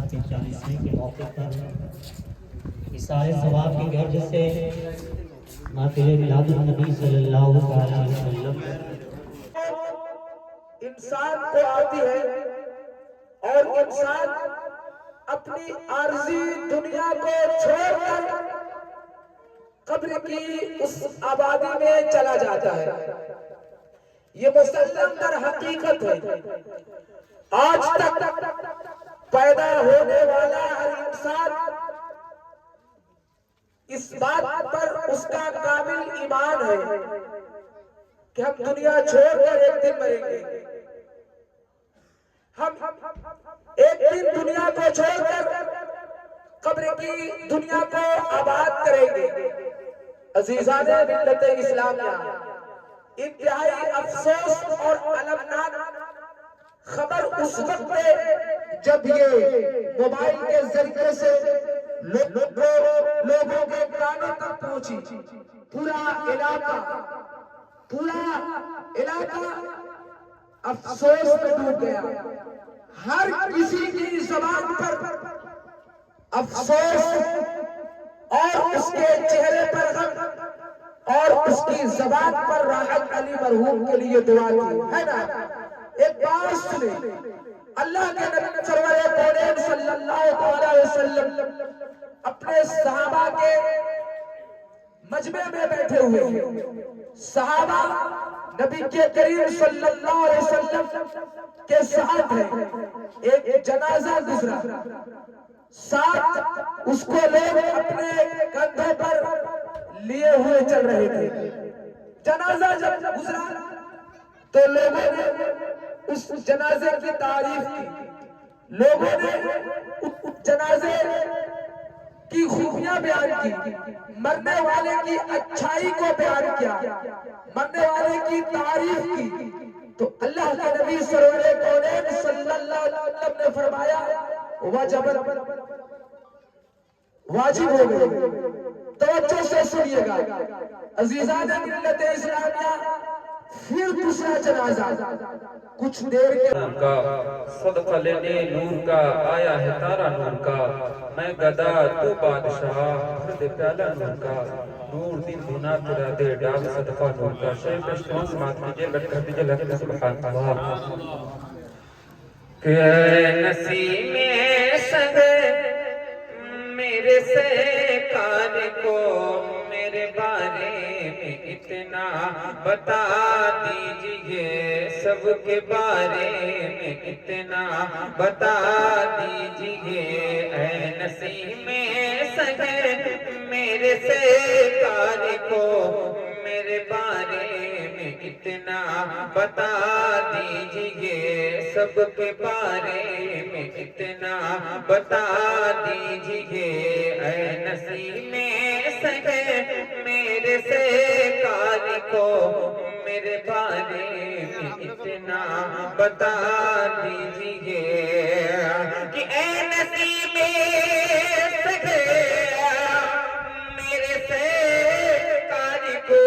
آپ کے 40ویں کے موقع پر اِسارِ ثواب کی غرض سے محفل میلاد النبی صلی اللہ علیہ وسلم انسان کو آتی ہے اور انسان اپنی عارضی دنیا کو چھوڑ کر قبر کی اس آبادی میں چلا جاتا ہے. یہ مسلم در حقیقت ہے. آج تک پیدا ہونے والا ہر انسان اس بات پر اس کا کامل ایمان ہے کہ ہم دنیا چھوڑ کر ایک دن مریں گے. ہم ایک دن دنیا کو چھوڑ کر قبر کی دنیا کو آباد کریں گے. عزیزان ملت اسلامیہ، انتہائی افسوس اور المناک خبر اس وقت ہے جب یہ موبائل کے ذریعے سے لوگوں کے کانوں تک پہنچی. پورا علاقہ افسوس میں ڈوب گیا. ہر کسی کی زبان پر افسوس اور اس کے چہرے پر غم اور اس کی زبان پر راحت علی مرحوم کے لیے دعا کی ہے نا. ایک بات سنیں، اللہ کے نبی سرور کونین صلی اللہ علیہ وسلم اپنے صحابہ کے مجمع میں بیٹھے ہوئے ہیں. صحابہ نبی کے کریم صلی اللہ علیہ وسلم کے ساتھ ہیں. ایک جنازہ گزرا، ساتھ اس کو لوگ اپنے کندھوں پر لیے ہوئے چل رہے تھے. جنازہ جب گزرا تو لوگوں نے اس جنازے کی تعریف کی. لوگوں نے اس جنازے کی خوبیاں بیان کی، مرنے والے کی اچھائی کو بیان کیا، مرنے والے کی تعریف کی. تو اللہ کے نبی سرور کونین صلی اللہ علیہ وسلم نے فرمایا واجب ہو گئی. توجہ سے سنیے گا عزیزان ملت اسلامیہ. پھر دوسرا جنازہ کچھ دیر کے کا صدقہ لینے نور کا آیا ہے تارا نور کا. میں گدا تو بادشاہ بھر دے پیالہ نور کا. نور دن دھنا تیرا دے ڈال صدقہ نور کا. شیخ اشتران سمات کیجئے لٹ کر دیجئے لٹ سبحان اللہ. کہ اے نسیم سگے میرے سے کار کو میرے بارے میں اتنا بتا دیجئے. سب کے بارے میں اتنا بتا دیجئے. اے نسیم سگے میرے سے کار کو میرے بارے میں اتنا بتا دیجئے. سب کے بارے میں اتنا بتا دیجئے. اے نسیم سگے میرے سے کار کو میرے بارے میں اتنا بتا دیجئے. کہ اے نسیم سگے میرے سے کار کو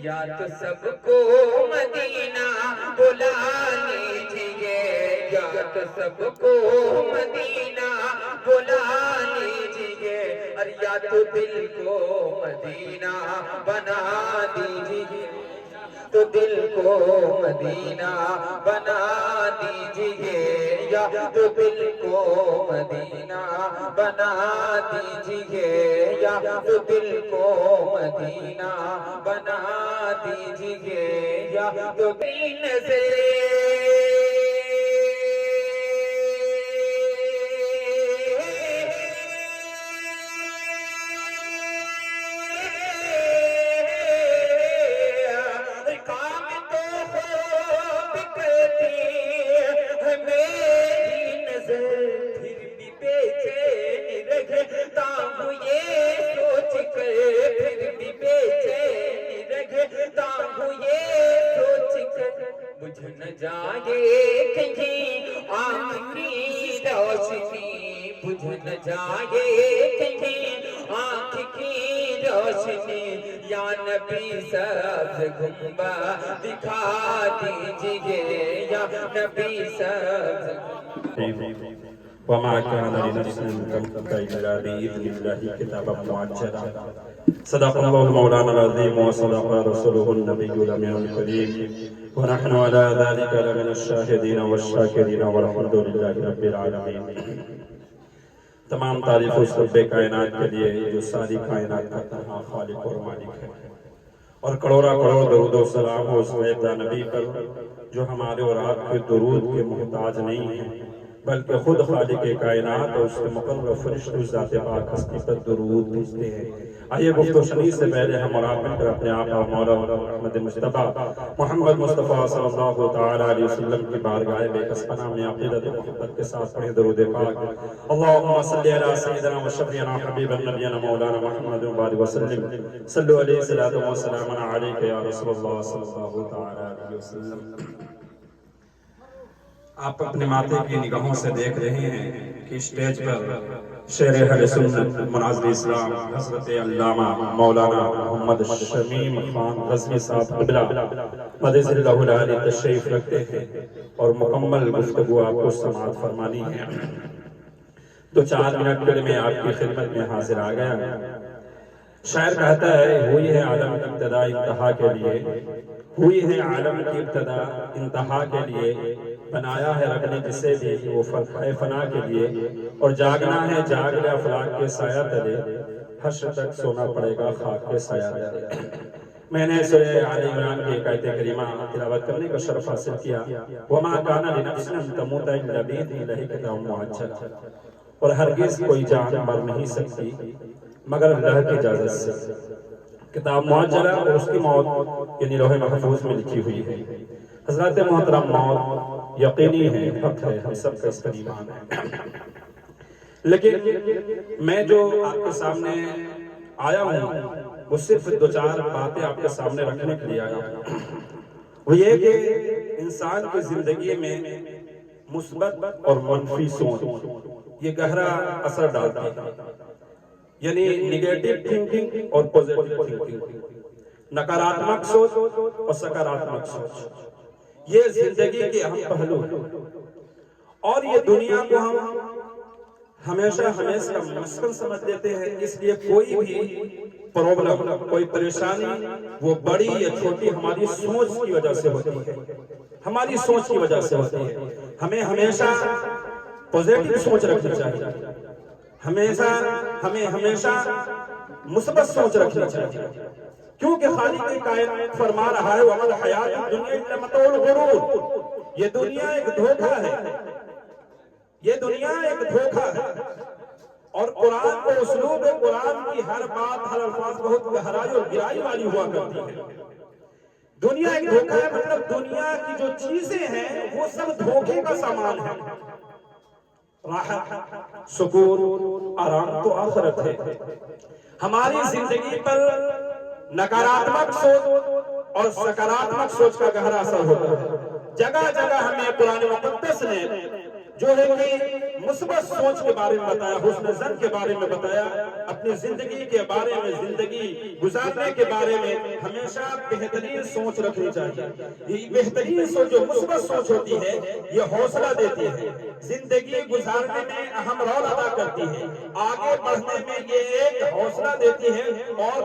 یا تو سب کو مدینہ بلا لیجئے. یا تو سب کو مدینہ بلا لیجئے. اور یا تو دل کو مدینہ بنا دیجئے. تو دل کو مدینہ بنا دیجئے. یا تو دل کو مدینہ بنا دیجئے. یا تو دل کو مدینہ بنا دیجئے. یا تو دل سے بجھ نہ جائے کہیں آنکھ کی روشنی، بجھ نہ جائے کہیں آنکھ کی روشنی، یا نبی سبز گنبد دکھا دیجئے، یا نبی سبز وما كان لنفس أن تموت إلا بإذن الله كتابا مؤجلا. صدق الله مولانا العظيم وصدق رسوله النبي الأمين الكريم، ونحن على ذلك لمن الشاهدين والشاكرين والحمد لله رب العالمين. تمام تعریف اس رب کائنات کے لیے جو ساری کائنات کا تنہا خالق اور مالک ہے، اور کروڑا کروڑ درود و سلام ہو اس غیبہ نبی پر جو ہمارے اور آپ کے درود کے محتاج نہیں ہیں، بلکہ خود خالق کائنات اور اس کے مقرر فرشتوں ذات پاک ہستی پر درود بھیجتے ہیں. آئیے گفت و شنید سے پہلے ہم اور آپ مل کر اپنے آقا مولا محمد مصطفیٰ محمد مصطفیٰ صلی اللہ تعالیٰ علیہ وسلم کی بارگاہ بے کس پناہ میں عقیدت و محبت کے ساتھ پڑھیں درود پاک. اللہم صلی علی سیدنا و شفیعنا حبیب نبینا مولانا محمد مبارک وسلم، صلو علیہ الصلوۃ والسلام علیک یا رسول اللہ صلی اللہ تعالیٰ علیہ وسلم. آپ اپنے ماتھے کی نگاہوں سے دیکھ رہے ہیں کہ اسٹیج پر شیر اہل سنت مناظر اسلام حضرت علامہ مولانا محمد شمیم خان غزنوی صاحب قبلہ مدد اللہ علیہ تشریف رکھتے ہیں اور مکمل گفتگو آپ کو سماعت فرمانی ہے. تو 4 منٹ کے لیے میں آپ کی خدمت میں حاضر آ گیا. شاعر کہتا ہے ہوئی ہے عالم کی ابتدا انتہا کے لیے، ہوئی ہے عالم کی ابتدا انتہا کے لیے، بنایا ہے رب نے جسے بھی وہ فنا کے لیے، اور جاگنا ہے جاگ لے افلاک کے سایہ تلے، حشر تک سونا پڑے گا خاک کے سایہ تلے. میں نے سورہ آل عمران کی ایک آیت کریمہ تلاوت کرنے کا شرف حاصل کیا. وما کان لنفس ان تموت الا باذن اللہ کتابا مؤجلا، اور ہرگز کوئی جان مر نہیں سکتی مگر اللہ کی اجازت سے. کتاب معجلہ اور اس کی موت یعنی لوح محفوظ میں لکھی ہوئی ہے. حضرات محترم، موت یقینی ہے، حق ہے، ہم سب کا اس پر ایمان ہے. لیکن میں جو آپ کے سامنے آیا ہوں وہ صرف 2-4 باتیں آپ کے سامنے رکھنے کے لیے آیا ہوں. وہ یہ کہ انسان کی زندگی میں مثبت اور منفی سوچ یہ گہرا اثر ڈالتی ہے. یعنی نیگیٹو تھنکنگ اور پوزیٹو تھنکنگ، نکاراتمک سوچ اور سکاراتمک سوچ، یہ زندگی کے اہم پہلو ہیں. اور یہ دنیا کو ہم ہمیشہ مسکن سمجھ لیتے ہیں. اس لیے کوئی بھی پرابلم، کوئی پریشانی وہ بڑی یا چھوٹی ہماری سوچ کی وجہ سے ہوتی ہے، ہماری سوچ کی وجہ سے ہوتی ہے. ہمیں ہمیشہ پوزیٹو سوچ رکھنی چاہیے، ہمیں ہمیشہ مثبت سوچ رکھنی چاہیے، کیونکہ خالق کائنات فرما رہا ہے وَمَا الْحَيَاةُ الدُّنْيَا إِلَّا مَتَاعُ الْغُرُورِ. یہ دنیا ایک دھوکہ ہے، یہ دنیا ایک دھوکہ ہے. اور قرآن کو اسلوب قرآن کی ہر بات، ہر الفاظ بہت گہرائی اور گہرائی والی ہوا کرتی ہے. دنیا ایک دھوکہ ہے، مطلب دنیا کی جو چیزیں ہیں وہ سب دھوکے کا سامان ہے. راحت، سکون، آرام تو آخرت ہے. ہماری زندگی پر نکاراتمک سوچ اور سکاراتمک سوچ کا گہرا اثر ہوتا ہے. جگہ جگہ ہمیں قرآن مقدس نے جو ہے کہ مثبت سوچ کے بارے میں بتایا، حسن ظن کے بارے میں بتایا، اپنی زندگی کے بارے میں، زندگی گزارنے کے بارے میں ہمیشہ بہترین سوچ رکھنی چاہیے. یہ بہترین سوچ جو مثبت سوچ ہوتی ہے یہ حوصلہ دیتی ہے، زندگی گزارنے میں اہم رول ادا کرتی ہے، آگے بڑھنے میں یہ ایک حوصلہ دیتی ہے اور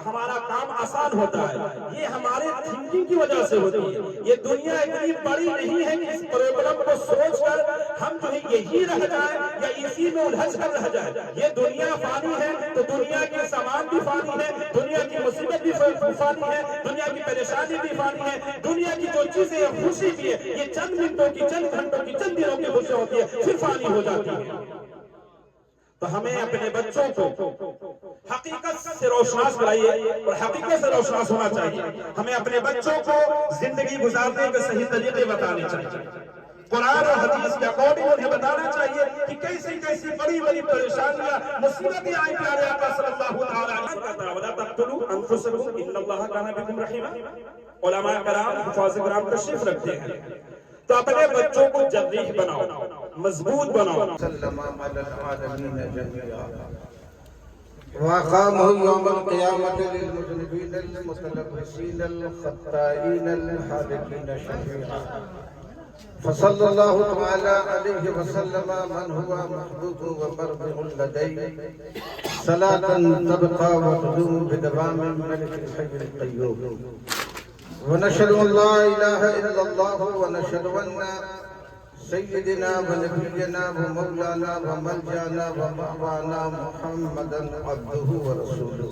ہمارا کام آسان ہوتا ہے. یہ ہمارے تھنکنگ کی وجہ سے ہوتی ہے. یہ دنیا اتنی بڑی نہیں ہے کہ اس پرابلم کو سوچ کر ہم جو ہے یہی رہ جائیں یا اسی میں الجھ کر رہ جائیں. یہ دنیا فانی ہے تو دنیا کے سامان بھی فانی ہے، دنیا کی مصیبت بھی فانی ہے، دنیا کی پریشانی بھی فانی ہے، دنیا کی جو چیزیں خوشی بھی ہے یہ چند منٹوں کی، چند گھنٹوں کی، چند دنوں کی خوشی ہوتی ہے پھر فانی ہو جاتی ہے. تو ہمیں اپنے بچوں کو حقیقت سے روشناس کرائیے اور حقیقت سے روشناس ہونا چاہیے. ہمیں اپنے بچوں کو زندگی گزارنے کے صحیح طریقے بتانے چاہیے. قرآن اور حدیث کے اکارڈنگ انہیں بتانا چاہیے کہ کیسی کیسی بڑی بڑی پریشانیاں مصیبتیں آئی پیارے آقا صلی اللہ تعالیٰ علیہ وسلم. وَلَا تَقْتُلُوا أَنفُسَكُمْ إِنَّ اللَّهَ كَانَ بِكُمْ رَحِيمًا. علماء کرام حفاظ کرام تشریف رکھتے ہیں. تو اپنے بچوں کو جریح بناؤ، مضبوط بناؤ. سلم علی العالمین جميعا وأقامه يوم القيامة للمذنبين المتلبسين الخطائين الحالكين شفيعا. فصلى الله تعالى عليه وسلم من هو محبوب ومرضع لديه صلاة تبقى وتدوم بدوام الملك الحي القيوم. ونشهد أن لا إله إلا الله ونشهد أن سيدنا ونبينا ومولانا وملجانا ومأوانا محمدا عبده ورسوله.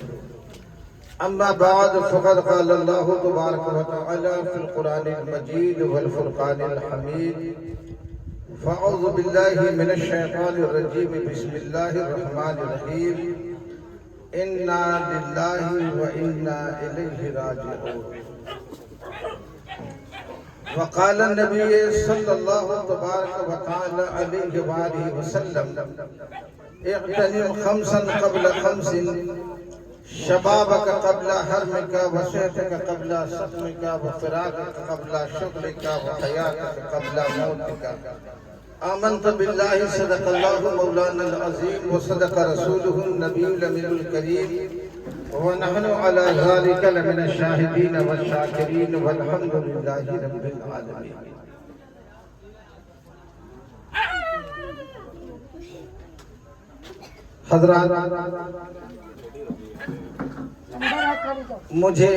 أما بعد فقد قال الله تبارك وتعالى في القرآن المجيد والفرقان الحميد. فأعوذ بالله من الشيطان الرجيم. بسم الله الرحمن الرحيم. إنا لله وإنا إليه راجعون. وقال النبي صلى الله تبارك وتعالى عليه وآله وسلم اغتنم خمسا قبل خمس شبابك قبل حرمك وصحتك قبل سقمك وفراقك قبل شغلك وحياتك قبل موتك. آمنت بالله صدق الله مولانا العظيم وصدق رسوله النبي الأمين الكريم ونحن على ذلك لمن الشاهدين والشاكرين والحمد لله رب العالمين. حضرات، مجھے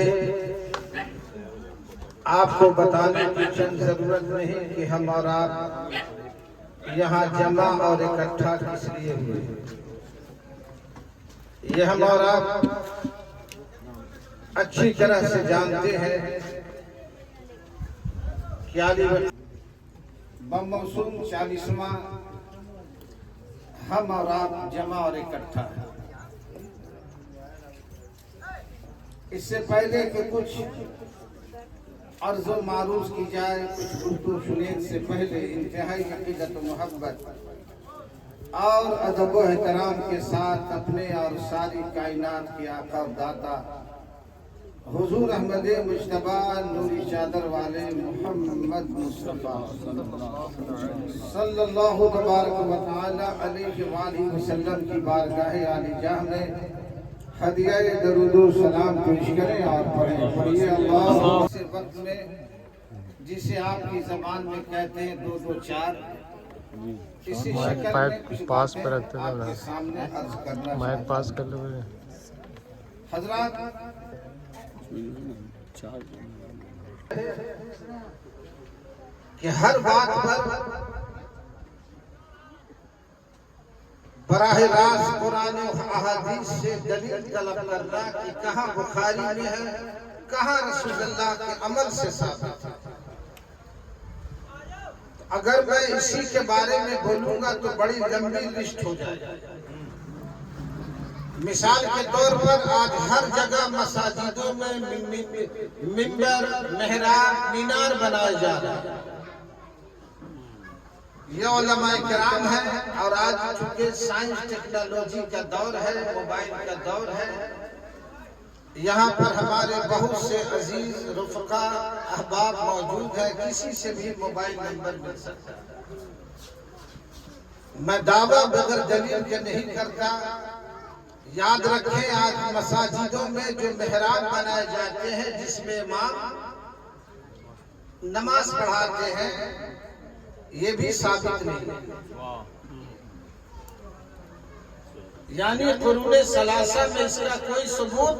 آپ کو بتانے کی چند ضرورت نہیں کہ ہم اور آپ یہاں جمع اور اکٹھا کس لیے ہوئے. یہ ہم اور آپ اچھی طرح سے جانتے ہیں کہ علی بموسوم 40واں ہم اور آپ جمع اور اکٹھا ہیں. اس سے پہلے کہ کچھ عرض و معروض کی جائے، کچھ گفتگو سنیں سے پہلے انتہائی عقیدت و محبت اور ادب و احترام کے ساتھ اپنے اور ساری کائنات کی آقا و داتا حضور احمد مجتبی نوری چادر والے محمد مصطفیٰ صلی اللہ تبارک و تعالی علیہ وآلہ وسلم کی بارگاہ عالی جاہ میں ہدیہ درود و سلام پیش کریں اور پڑھیں. اللہ اس وقت میں جسے آپ کی زبان میں کہتے ہیں 224 اسی شکل میں کچھ باتیں آپ کے سامنے عرض کرنا چاہتا ہوں. حضرات، کہ ہر بات پر براہ راست قرآن و احادیث سے دلیل طلب کرنا کہ کہاں بخاری میں ہے، کہاں رسول اللہ کے عمل سے ثابت ہے. اگر میں اسی کے بارے میں بولوں گا تو بڑی لمبی لسٹ ہو جائے گی. مثال کے طور پر آج ہر جگہ مساجدوں میں منبر، محراب، مینار بنائے جا رہے ہیں. یہ علماء کرام ہیں، اور آج چونکہ سائنس ٹیکنالوجی کا دور ہے، موبائل کا دور ہے، یہاں پر ہمارے بہت سے عزیز رفقا احباب موجود ہیں. کسی سے بھی موبائل نمبر مل سکتا ہے. میں دعویٰ بغیر دلیل کے نہیں کرتا. یاد رکھیں، آج مساجدوں میں جو محراب بنائے جاتے ہیں جس میں امام نماز پڑھاتے ہیں، یہ بھی ثابت نہیں ہے. یعنی قرون ثلاثہ میں اس کا کوئی ثبوت